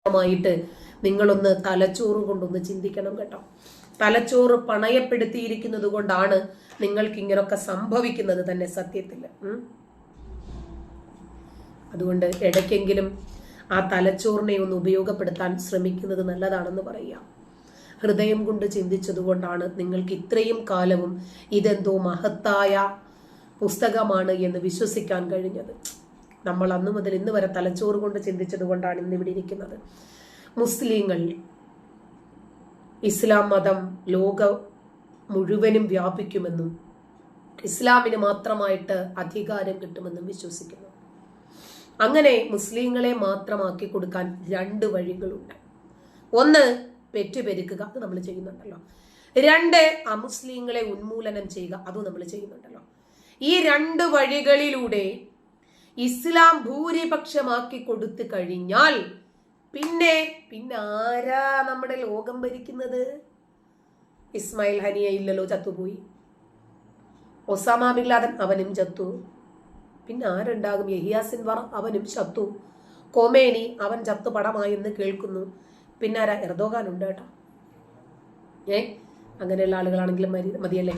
ായിട്ട് നിങ്ങളൊന്ന് തലച്ചോറ് കൊണ്ടൊന്ന് ചിന്തിക്കണം കേട്ടോ. തലച്ചോറ് പണയപ്പെടുത്തിയിരിക്കുന്നത് കൊണ്ടാണ് നിങ്ങൾക്ക് ഇങ്ങനൊക്കെ സംഭവിക്കുന്നത് തന്നെ സത്യത്തിൽ. അതുകൊണ്ട് ഇടയ്ക്കെങ്കിലും ആ തലച്ചോറിനെ ഒന്ന് ഉപയോഗപ്പെടുത്താൻ ശ്രമിക്കുന്നത് നല്ലതാണെന്ന് പറയാം. ഹൃദയം കൊണ്ട് ചിന്തിച്ചതുകൊണ്ടാണ് നിങ്ങൾക്ക് ഇത്രയും കാലവും ഇതെന്തോ മഹത്തായ പുസ്തകമാണ് എന്ന് വിശ്വസിക്കാൻ കഴിഞ്ഞത്. നമ്മൾ അന്നു മുതൽ ഇന്ന് വരെ തലച്ചോറ് കൊണ്ട് ചിന്തിച്ചത് കൊണ്ടാണ് ഇന്നിവിടെ ഇരിക്കുന്നത്. മുസ്ലിങ്ങൾ, ഇസ്ലാം മതം ലോക മുഴുവനും വ്യാപിക്കുമെന്നും ഇസ്ലാമിന് മാത്രമായിട്ട് അധികാരം കിട്ടുമെന്നും വിശ്വസിക്കുന്നു. അങ്ങനെ മുസ്ലിങ്ങളെ മാത്രമാക്കി കൊടുക്കാൻ രണ്ട് വഴികളുണ്ട്. ഒന്ന്, പെറ്റുപെരുക്കുക, അത് നമ്മൾ ചെയ്യുന്നുണ്ടല്ലോ. രണ്ട്, അമുസ്ലിങ്ങളെ ഉന്മൂലനം ചെയ്യുക, അതും നമ്മൾ ചെയ്യുന്നുണ്ടല്ലോ. ഈ രണ്ട് വഴികളിലൂടെ ഇസ്ലാം ഭൂരിപക്ഷമാക്കി കൊടുത്തു കഴിഞ്ഞാൽ പിന്നെ ആരാ നമ്മുടെ ലോകം ഭരിക്കുന്നത്? ഇസ്മായിൽ ഹനിയ ഇല്ലല്ലോ, ചത്തുപോയി. ഒസാമ ബിൻ ലാദൻ അവനും ചത്തു. പിന്നെ ആരുണ്ടാകും? യഹിയ സിൻവർ അവനും ചത്തു. കൊമേനി അവൻ ചത്തു പടമായി എന്ന് കേൾക്കുന്നു. പിന്നെ ആരാ? എർദോഗാൻ ഉണ്ട് കേട്ടോ. അങ്ങനെയുള്ള ആളുകളാണെങ്കിലും മതിയല്ലേ.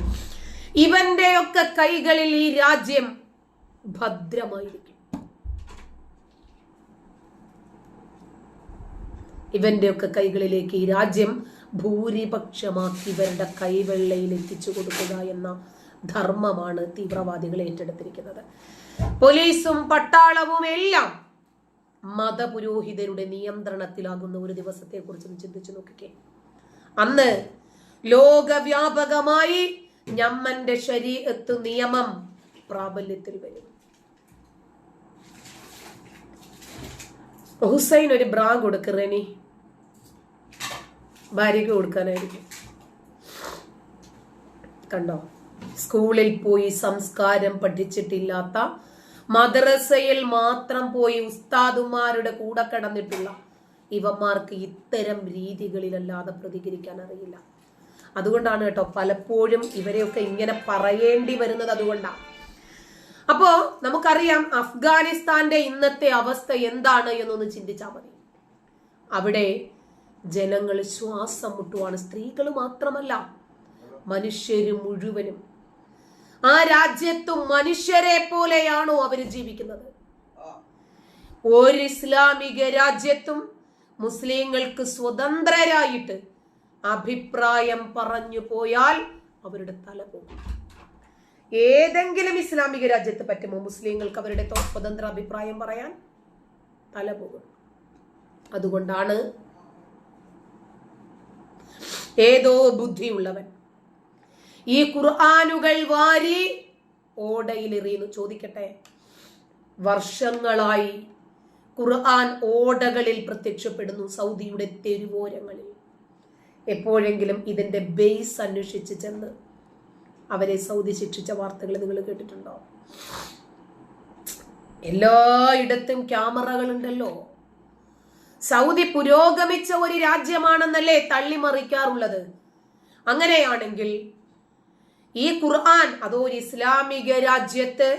ഇവന്റെയൊക്കെ കൈകളിൽ ഈ രാജ്യം ഭദ്രമായിരിക്കും. ഇവന്റെയൊക്കെ കൈകളിലേക്ക് ഈ രാജ്യം ഭൂരിപക്ഷമാക്കി ഇവരുടെ കൈവെള്ളയിൽ എത്തിച്ചു കൊടുക്കുക എന്ന ധർമ്മമാണ് തീവ്രവാദികൾ ഏറ്റെടുത്തിരിക്കുന്നത്. പോലീസും പട്ടാളവും എല്ലാം മതപുരോഹിതരുടെ നിയന്ത്രണത്തിലാകുന്ന ഒരു ദിവസത്തെ കുറിച്ച് ചിന്തിച്ചു നോക്കിക്കേ. അന്ന് ലോകവ്യാപകമായി ഞമ്മന്റെ ശരീഅത്ത് നിയമം പ്രാബല്യത്തിൽ വരും. ഹുസൈൻ ഒരു ബ്രാ കൊടുക്കറേനി ഭാര്യയ്ക്ക് കൊടുക്കാനായിരിക്കും. കണ്ടോ? സ്കൂളിൽ പോയി സംസ്കാരം പഠിച്ചിട്ടില്ലാത്ത, മദ്രസയിൽ മാത്രം പോയി ഉസ്താദുമാരുടെ കൂടെ കിടന്നിട്ടുള്ള ഇവന്മാർക്ക് ഇത്തരം രീതികളിലല്ലാതെ പ്രതികരിക്കാൻ അറിയില്ല. അതുകൊണ്ടാണ് കേട്ടോ പലപ്പോഴും ഇവരെയൊക്കെ ഇങ്ങനെ പറയേണ്ടി വരുന്നത്. അതുകൊണ്ടാണ്. അപ്പോ നമുക്കറിയാം അഫ്ഗാനിസ്ഥാന്റെ ഇന്നത്തെ അവസ്ഥ എന്താണ് എന്നൊന്ന് ചിന്തിച്ചാൽ മതി. അവിടെ ജനങ്ങൾ ശ്വാസം മുട്ടുവാണ്. സ്ത്രീകൾ മാത്രമല്ല, മനുഷ്യര് മുഴുവനും. ആ രാജ്യത്തും മനുഷ്യരെ പോലെയാണോ അവര് ജീവിക്കുന്നത്? ഒരു ഇസ്ലാമിക രാജ്യത്തും മുസ്ലിങ്ങൾക്ക് സ്വതന്ത്രരായിട്ട് അഭിപ്രായം പറഞ്ഞു പോയാൽ അവരുടെ തല പോകും. ഏതെങ്കിലും ഇസ്ലാമിക രാജ്യത്ത് പറ്റുമോ മുസ്ലിങ്ങൾക്ക് അവരുടെ സ്വതന്ത്ര അഭിപ്രായം പറയാൻ? തല പോകും. അതുകൊണ്ടാണ് ഏതോ ബുദ്ധിയുള്ളവൻ ഈ ഖുർആനുകൾ വാരി ഓടയിലെറിയുന്നു. ചോദിക്കട്ടെ, വർഷങ്ങളായി ഖുർആൻ ഓടകളിൽ പ്രത്യക്ഷപ്പെടുന്നു, സൗദിയുടെ തെരുവോരങ്ങളിൽ. എപ്പോഴെങ്കിലും ഇതിന്റെ ബേസ് അന്വേഷിച്ച് ചെന്ന് അവരെ സൗദി ശിക്ഷിച്ച വാർത്തകൾ നിങ്ങൾ കേട്ടിട്ടുണ്ടോ? എല്ലായിടത്തും ക്യാമറകളുണ്ടല്ലോ. സൗദി പുരോഗമിച്ച ഒരു രാജ്യമാണെന്നല്ലേ തള്ളിമറിക്കാറുള്ളത്. അങ്ങനെയാണെങ്കിൽ ഈ ഖുർആൻ അതോ ഒരു ഇസ്ലാമിക രാജ്യത്ത്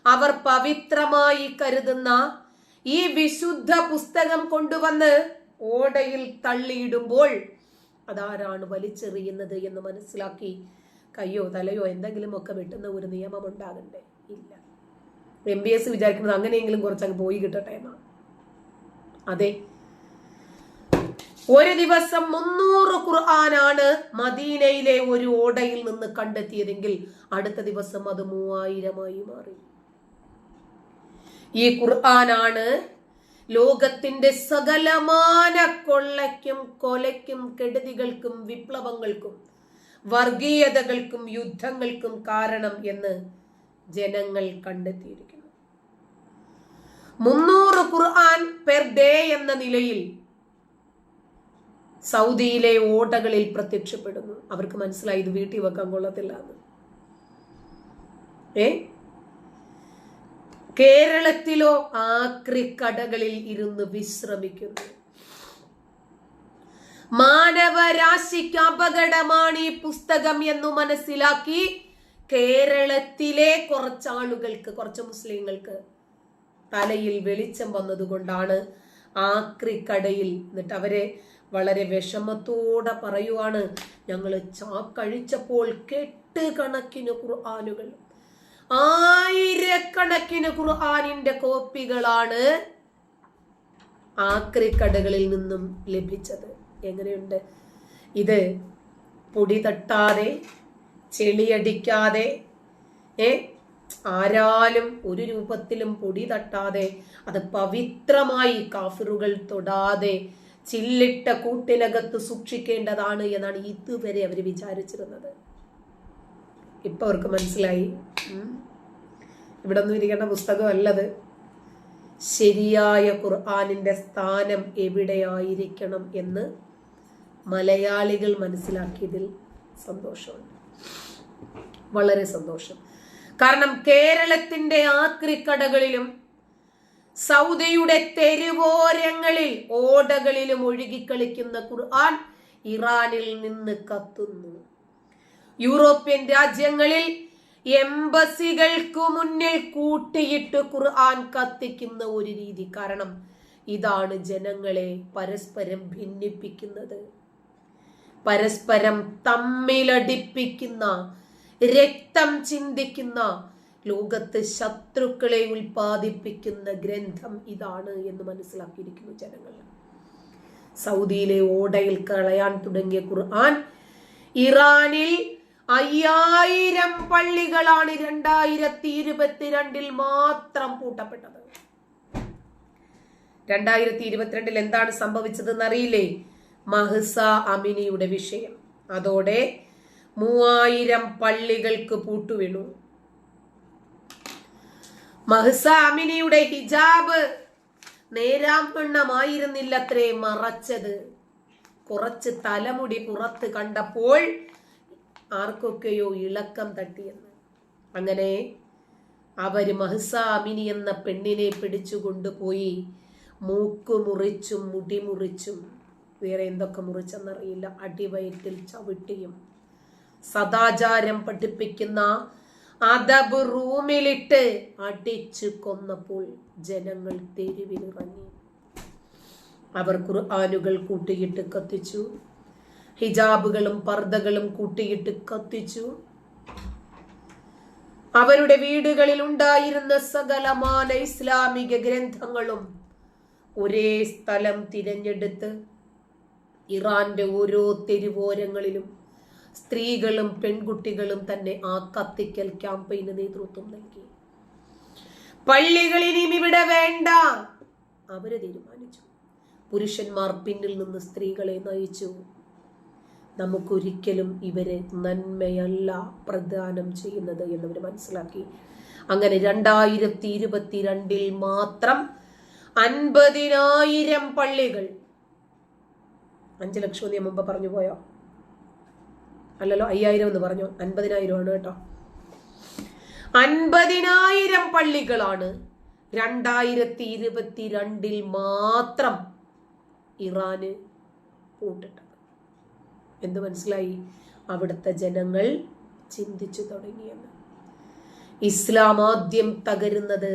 അവർ പവിത്രമായി കരുതുന്ന ഈ വിശുദ്ധ പുസ്തകം കൊണ്ടുവന്ന് ഓടയിൽ തള്ളിയിടുമ്പോൾ അതാരാണ് വലിച്ചെറിയുന്നത് എന്ന് മനസ്സിലാക്കി കയ്യോ തലയോ എന്തെങ്കിലും ഒക്കെ വെട്ടുന്ന ഒരു നിയമം ഉണ്ടാകണ്ടേ? ഇല്ല. MBS വിചാരിക്കുന്നത് അങ്ങനെയെങ്കിലും കുറച്ചങ്ങ് പോയി കിട്ടട്ടെ എന്നാണ്. അതെ, ഒരു ദിവസം 300 ഖുർആനാണ് മദീനയിലെ ഒരു ഓടയിൽ നിന്ന് കണ്ടെത്തിയതെങ്കിൽ അടുത്ത ദിവസം അത് 3000 മാറി. ഈ ഖുർആനാണ് ലോകത്തിന്റെ സകലമാന കൊള്ളയ്ക്കും കൊലയ്ക്കും കെടുതികൾക്കും വിപ്ലവങ്ങൾക്കും വർഗീയതകൾക്കും യുദ്ധങ്ങൾക്കും കാരണം എന്ന് ജനങ്ങൾ കണ്ടെത്തിയിരിക്കുന്നു. 300 ഖുർആൻ പെർ ഡേ എന്ന നിലയിൽ സൗദിയിലെ ഓടകളിൽ പ്രത്യക്ഷപ്പെടുന്നു. അവർക്ക് മനസ്സിലായി ഇത് വീട്ടിൽ വെക്കാൻ കൊള്ളത്തില്ല എന്ന്. കേരളത്തിലോ ആക്രിക്കടകളിൽ ഇരുന്ന് വിശ്രമിക്കുന്നു. മാനവരാശിക്ക് അപകടമാണ് ഈ പുസ്തകം എന്നു മനസ്സിലാക്കി കേരളത്തിലെ കുറച്ചാളുകൾക്ക്, കുറച്ച് മുസ്ലിങ്ങൾക്ക് തലയിൽ വെളിച്ചം വന്നതുകൊണ്ടാണ് ആക്രിക്കടയിൽ. എന്നിട്ട് അവരെ വളരെ വിഷമത്തോടെ പറയുവാണ്, ഞങ്ങൾ കഴിച്ചപ്പോൾ 8 കണക്കിന് ഖുർആനുകൾ, 1000കണക്കിന് ഖുർആനിന്റെ കോപ്പികളാണ് ആക്രിക്കടകളിൽ നിന്നും ലഭിച്ചത്. എങ്ങനെയുണ്ട് ഇത്? പൊടി തട്ടാതെ, ചെളിയടിക്കാതെ, ആരാലും ഒരു രൂപത്തിലും പൊടി തട്ടാതെ, അത് പവിത്രമായി കാഫിറുകൾ തൊടാതെ ചില്ലിട്ട കൂട്ടിനകത്ത് സൂക്ഷിക്കേണ്ടതാണ് എന്നാണ് ഇതുവരെ അവർ വിചാരിച്ചിരുന്നത്. ഇപ്പൊ അവർക്ക് മനസ്സിലായി, ഇവിടെ ഒന്നും ഇരിക്കേണ്ട പുസ്തകമല്ലത്. ശരിയായ ഖുർആനിന്റെ സ്ഥാനം എവിടെയായിരിക്കണം എന്ന് മലയാളികൾ മനസ്സിലാക്കിയതിൽ സന്തോഷമുണ്ട്, വളരെ സന്തോഷം. കാരണം കേരളത്തിന്റെ ആക്രിക്കടകളിലും സൗദിയുടെ തെരുവോരങ്ങളിൽ ഓടകളിലും ഒഴുകിക്കളിക്കുന്ന ഖുർആൻ ഇറാനിൽ നിന്ന് കത്തുന്നു. യൂറോപ്യൻ രാജ്യങ്ങളിൽ എംബസികൾക്ക് മുന്നിൽ കൂട്ടിയിട്ട് ഖുർആൻ കത്തിക്കുന്ന ഒരു രീതി. കാരണം ഇതാണ് ജനങ്ങളെ പരസ്പരം ഭിന്നിപ്പിക്കുന്നത്, പരസ്പരം തമ്മിലടിപ്പിക്കുന്ന, രക്തം ചിന്തിക്കുന്ന, ലോകത്ത് ശത്രുക്കളെ ഉൽപ്പാദിപ്പിക്കുന്ന ഗ്രന്ഥം ഇതാണ് എന്ന് മനസ്സിലാക്കിയിരിക്കുന്നു ജനങ്ങൾ. സൗദിയിലെ ഓടയിൽ കളയാൻ തുടങ്ങിയ ഖുർആൻ ഇറാനിൽ 5000 പള്ളികളാണ് 2022 മാത്രം പൂട്ടപ്പെട്ടത്. 2022 എന്താണ് സംഭവിച്ചതെന്ന് അറിയില്ലേ? മഹ്സ അമിനിയുടെ വിഷയം. അതോടെ 3000 പള്ളികൾക്ക് പൂട്ടുവീണു. മഹ്സ അമിനിയുടെ ഹിജാബ് നേരാംവണ്ണമായിരുന്നില്ലത്രേ മറച്ചത്. കുറച്ച് തലമുടി പുറത്ത് കണ്ടപ്പോൾ ആർക്കൊക്കെയോ ഇളക്കം തട്ടിയെന്ന്. അങ്ങനെ അവര് മഹ്സ അമിനി എന്ന പെണ്ണിനെ പിടിച്ചു കൊണ്ടുപോയി മൂക്ക് മുറിച്ചും മുടി മുറിച്ചും വേറെ എന്തൊക്കെ മുറിച്ചെന്നറിയില്ല, അടിവയറ്റിൽ ചവിട്ടിയും സദാചാരം പഠിപ്പിക്കുന്ന അദബ് റൂമിലിട്ട് അടിച്ചു കൊന്നപ്പോൾ ജനങ്ങൾ തെരുവിലിറങ്ങി. അവർ ഖുർആനുകൾ കൂട്ടിയിട്ട് കത്തിച്ചു, ഹിജാബുകളും പർദ്ദകളും കൂട്ടിയിട്ട് കത്തിച്ചു. അവരുടെ വീടുകളിൽ ഉണ്ടായിരുന്ന സകലമാന ഇസ്ലാമിക ഗ്രന്ഥങ്ങളും ഒരേ സ്ഥലം തിരഞ്ഞെടുത്ത് ഇറാന്റെ ഓരോ തെരുവോരങ്ങളിലും സ്ത്രീകളും പെൺകുട്ടികളും തന്നെ ആ കത്തിക്കൽ ക്യാമ്പയിന് നേതൃത്വം നൽകി. പള്ളികളിലും ഇവിടെ വേണ്ട അവര് തീരുമാനിച്ചു. പുരുഷന്മാർ പിന്നിൽ നിന്ന് സ്ത്രീകളെ നയിച്ചു. നമുക്കൊരിക്കലും ഇവരെ നന്മയല്ല പ്രദാനം ചെയ്യുന്നത് എന്നവർ മനസ്സിലാക്കി. അങ്ങനെ 2022 മാത്രം 50,000 പള്ളികൾ. 5 ലക്ഷം ഞാൻ മുമ്പ് പറഞ്ഞു പോയോ? അല്ലല്ലോ, 5000 എന്ന് പറഞ്ഞു, 50,000 ആണ് കേട്ടോ. 50,000 പള്ളികളാണ് 2022 മാത്രം ഇറാന് പൂട്ടിട്ടത്. എന്ത് മനസ്സിലായി? അവിടുത്തെ ജനങ്ങൾ ചിന്തിച്ചു തുടങ്ങിയെന്ന്. ഇസ്ലാം ആദ്യം തകരുന്നത്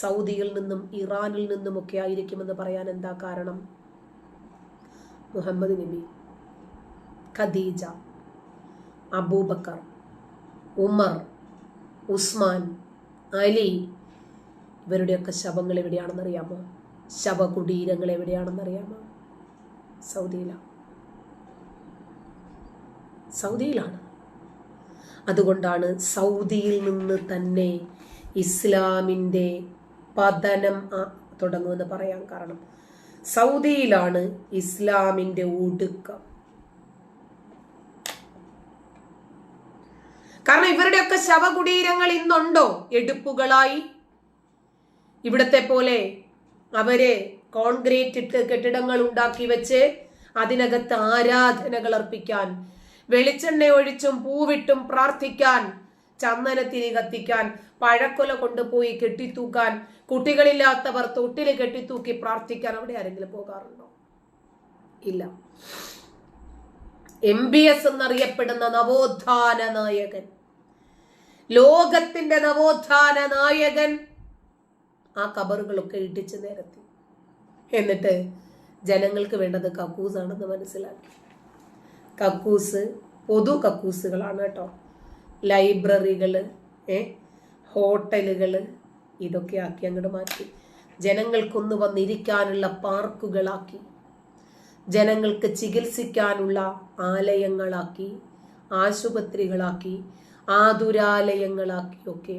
സൗദിയിൽ നിന്നും ഇറാനിൽ നിന്നുമൊക്കെ ആയിരിക്കുമെന്ന് പറയാൻ എന്താ കാരണം? മുഹമ്മദ് നബി, ഖദീജ, അബൂബക്കർ, ഉമർ, ഉസ്മാൻ, അലി, ഇവരുടെയൊക്കെ ശവങ്ങൾ എവിടെയാണെന്നറിയാമോ? ശവകുടീരങ്ങൾ എവിടെയാണെന്നറിയാമോ? സൗദിയിലാണ്. അതുകൊണ്ടാണ് സൗദിയിൽ നിന്ന് തന്നെ ഇസ്ലാമിൻ്റെ പതനം തുടങ്ങുമെന്ന് പറയാൻ കാരണം. സൗദിയിലാണ് ഇസ്ലാമിൻ്റെ ഒടുക്കം. കാരണം ഇവരുടെയൊക്കെ ശവകുടീരങ്ങൾ ഇന്നുണ്ടോ? എടുപ്പുകളായി. ഇവിടത്തെ പോലെ അവര് കോൺക്രീറ്റ് ഇട്ട് കെട്ടിടങ്ങൾ ഉണ്ടാക്കി വെച്ച് അതിനകത്ത് ആരാധനകൾ അർപ്പിക്കാൻ, വെളിച്ചെണ്ണ ഒഴിച്ചും പൂവിട്ടും പ്രാർത്ഥിക്കാൻ, ചന്ദനത്തിരി കത്തിക്കാൻ, പഴക്കൊല കൊണ്ടുപോയി കെട്ടിത്തൂക്കാൻ, കുട്ടികളില്ലാത്തവർ തൊട്ടില് കെട്ടിത്തൂക്കി പ്രാർത്ഥിക്കാൻ അവിടെ ആരെങ്കിലും പോകാറുണ്ടോ? ഇല്ല. MBS എന്നറിയപ്പെടുന്ന നവോത്ഥാന നായകൻ, ലോകത്തിന്റെ നവോത്ഥാന നായകൻ ആ കബറുകളൊക്കെ ഇടിച്ചു നിരത്തി. എന്നിട്ട് ജനങ്ങൾക്ക് വേണ്ടത് കക്കൂസാണെന്ന് മനസ്സിലാക്കി. കക്കൂസ് പൊതു കക്കൂസുകളാണ് കേട്ടോ. ലൈബ്രറികള്, ഹോട്ടലുകള്, ഇതൊക്കെ ആക്കി അങ്ങോട്ട് മാറ്റി. ജനങ്ങൾക്കൊന്ന് വന്നിരിക്കാനുള്ള പാർക്കുകളാക്കി, ജനങ്ങൾക്ക് ചികിത്സിക്കാനുള്ള ആലയങ്ങളാക്കി, ആശുപത്രികളാക്കി, ആതുരാലയങ്ങളാക്കിയൊക്കെ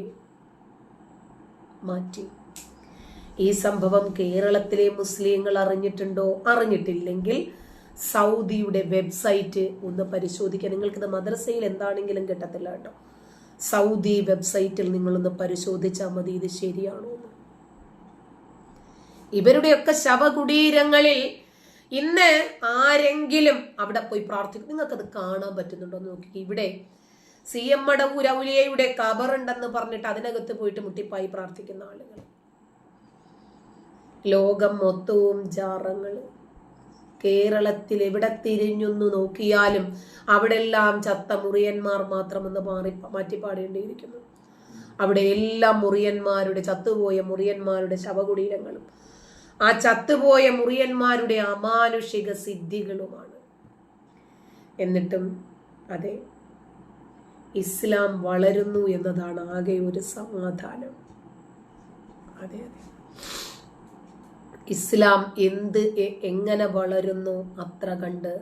മാറ്റി. ഈ സംഭവം കേരളത്തിലെ മുസ്ലിങ്ങൾ അറിഞ്ഞിട്ടുണ്ടോ? അറിഞ്ഞിട്ടില്ലെങ്കിൽ സൗദിയുടെ വെബ്സൈറ്റ് ഒന്ന് പരിശോധിക്കുക. നിങ്ങൾക്കിത് മദ്രസയിൽ എന്താണെങ്കിലും കിട്ടത്തില്ല കേട്ടോ. സൗദി വെബ്സൈറ്റിൽ നിങ്ങളൊന്ന് പരിശോധിച്ചാൽ മതി ഇത് ശരിയാണോ എന്ന്. ഇവരുടെയൊക്കെ ശവകുടീരങ്ങളിൽ ഇന്ന് ആരെങ്കിലും അവിടെ പോയി പ്രാർത്ഥിക്കും? നിങ്ങൾക്കത് കാണാൻ പറ്റുന്നുണ്ടോ എന്ന് നോക്കി. ഇവിടെ CM മടവൂർ ഔലിയയുടെ കബറുണ്ടെന്ന് പറഞ്ഞിട്ട് അതിനകത്ത് പോയിട്ട് മുട്ടിപ്പായി പ്രാർത്ഥിക്കുന്ന ആളുകൾ. ലോകം മൊത്തവും ജാറങ്ങള്. കേരളത്തിൽ എവിടെ തിരിഞ്ഞൊന്നു നോക്കിയാലും അവിടെ എല്ലാം ചത്ത മുറിയന്മാർ മാത്രമെന്ന് മാറ്റിപ്പാടേണ്ടിയിരിക്കുന്നു. അവിടെ എല്ലാം മുറിയന്മാരുടെ, ചത്തുപോയ മുറിയന്മാരുടെ ശവകുടീരങ്ങളും ആ ചത്തുപോയ മുറിയന്മാരുടെ അമാനുഷിക സിദ്ധികളുമാണ്. എന്നിട്ടും അതെ, ഇസ്ലാം വളരുന്നു എന്നതാണ് ആകെ ഒരു സമാധാനം. അതെ അതെ, ഇസ്ലാം എങ്ങനെ വളരുന്നു അത്ര കണ്ട്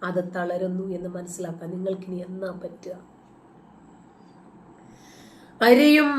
അത് തളരുന്നു എന്ന് മനസ്സിലാക്കാൻ നിങ്ങൾക്കിനി എന്നാ പറ്റുക? അരിയും